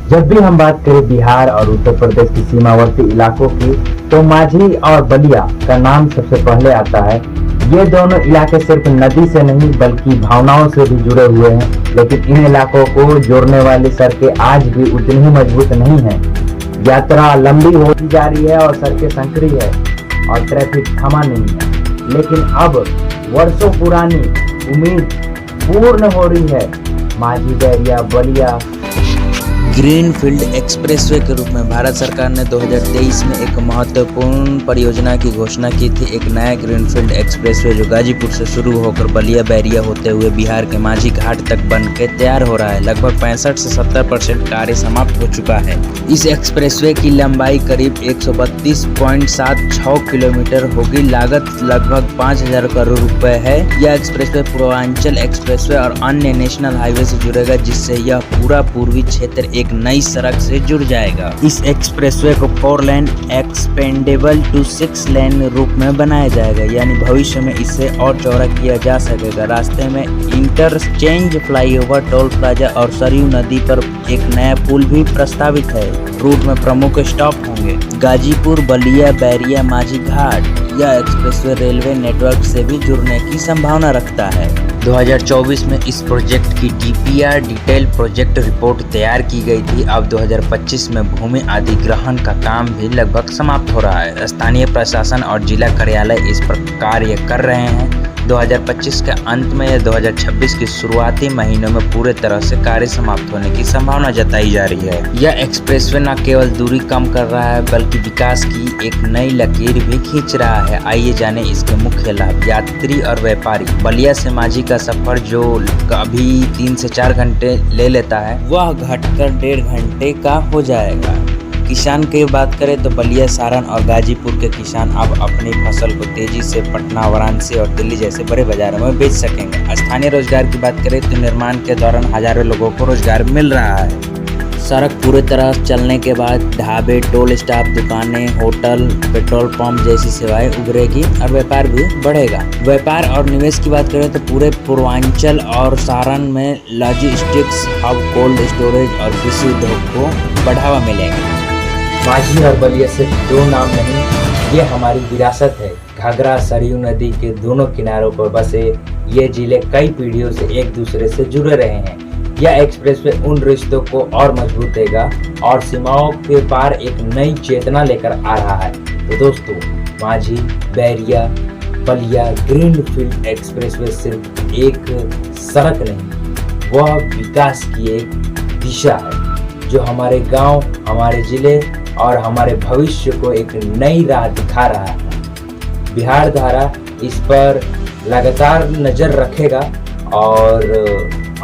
जब भी हम बात करें बिहार और उत्तर प्रदेश की सीमावर्ती इलाकों की, तो मांझी और बलिया का नाम सबसे पहले आता है। ये दोनों इलाके सिर्फ नदी से नहीं बल्कि भावनाओं से भी जुड़े हुए हैं, लेकिन इन इलाकों को जोड़ने वाली सड़कें आज भी उतनी ही मजबूत नहीं है। यात्रा लंबी होती जा रही है और सड़कें संकरी है और ट्रैफिक थमा नहीं है, लेकिन अब वर्षों पुरानी उम्मीद पूर्ण हो रही है। मांझी बैरिया बलिया ग्रीनफील्ड एक्सप्रेसवे के रूप में भारत सरकार ने 2023 में एक महत्वपूर्ण परियोजना की घोषणा की थी। एक नया ग्रीनफील्ड एक्सप्रेसवे जो गाजीपुर से शुरू होकर बलिया बैरिया होते हुए बिहार के मांझी घाट तक बनकर तैयार हो रहा है। लगभग 65 से 70% कार्य समाप्त हो चुका है। इस एक्सप्रेसवे की लंबाई करीब 132.76 किलोमीटर होगी। लागत लगभग 5,000 करोड़ रुपए है। यह एक्सप्रेसवे पूर्वांचल एक्सप्रेसवे और अन्य नेशनल हाईवे से जुड़ेगा, जिससे यह पूरा पूर्वी क्षेत्र एक नई सड़क से जुड़ जाएगा। इस एक्सप्रेसवे को 4 लेन एक्सपेंडेबल टू 6 लेन रूप में बनाया जाएगा, यानी भविष्य में इसे और चौड़ा किया जा सकेगा। रास्ते में इंटरचेंज, फ्लाईओवर, टोल प्लाजा और सरयू नदी पर एक नया पुल भी प्रस्तावित है। रूट में प्रमुख स्टॉप होंगे गाजीपुर, बलिया, बैरिया, मांझी घाट। यह एक्सप्रेसवे रेलवे नेटवर्क से भी जुड़ने की संभावना रखता है। 2024 में इस प्रोजेक्ट की DPR डिटेल प्रोजेक्ट रिपोर्ट तैयार की गई थी। अब 2025 में भूमि अधिग्रहण का काम भी लगभग समाप्त हो रहा है। स्थानीय प्रशासन और जिला कार्यालय इस पर कार्य कर रहे हैं। 2025 के अंत में या 2026 की शुरुआती महीनों में पूरे तरह से कार्य समाप्त होने की संभावना जताई जा रही है। यह एक्सप्रेसवे न केवल दूरी कम कर रहा है बल्कि विकास की एक नई लकीर भी खींच रहा है। आइए जाने इसके मुख्य लाभ। यात्री और व्यापारी। बलिया से मांझी का सफर जो अभी 3 से 4 घंटे ले लेता है, वह घटकर 1.5 घंटे का हो जाएगा। किसान की बात करें तो बलिया, सारण और गाजीपुर के किसान अब अपनी फसल को तेजी से पटना, वाराणसी और दिल्ली जैसे बड़े बाजारों में बेच सकेंगे। स्थानीय रोजगार की बात करें तो निर्माण के दौरान हजारों लोगों को रोजगार मिल रहा है। सड़क पूरे तरह चलने के बाद ढाबे, टोल स्टाफ, दुकानें, होटल, पेट्रोल पंप जैसी सेवाएं उभरेगी और व्यापार भी बढ़ेगा। व्यापार और निवेश की बात करें तो पूरे पूर्वांचल और सारण में लॉजिस्टिक्स हब, कोल्ड स्टोरेज और कृषि उद्योग को बढ़ावा मिलेगा। मांझी और बलिया सिर्फ 2 नाम नहीं, ये हमारी विरासत है। घाघरा, सरयू नदी के दोनों किनारों पर बसे ये जिले कई पीढ़ियों से एक दूसरे से जुड़े रहे हैं। यह एक्सप्रेसवे उन रिश्तों को और मजबूत देगा और सीमाओं के पार एक नई चेतना लेकर आ रहा है। तो दोस्तों, मांझी बैरिया बलिया ग्रीनफील्ड एक्सप्रेसवे सिर्फ एक सड़क नहीं, वह विकास की एक दिशा है जो हमारे गांव, हमारे जिले और हमारे भविष्य को एक नई राह दिखा रहा है। बिहार धारा इस पर लगातार नजर रखेगा और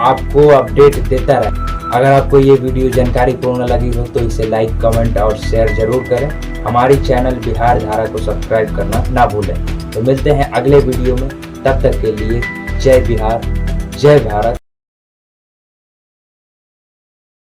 आपको अपडेट देता रहे। अगर आपको ये वीडियो जानकारीपूर्ण लगी हो तो इसे लाइक, कमेंट और शेयर जरूर करें। हमारी चैनल बिहार धारा को सब्सक्राइब करना ना भूलें। तो मिलते हैं अगले वीडियो में, तब तक के लिए जय बिहार, जय भारत।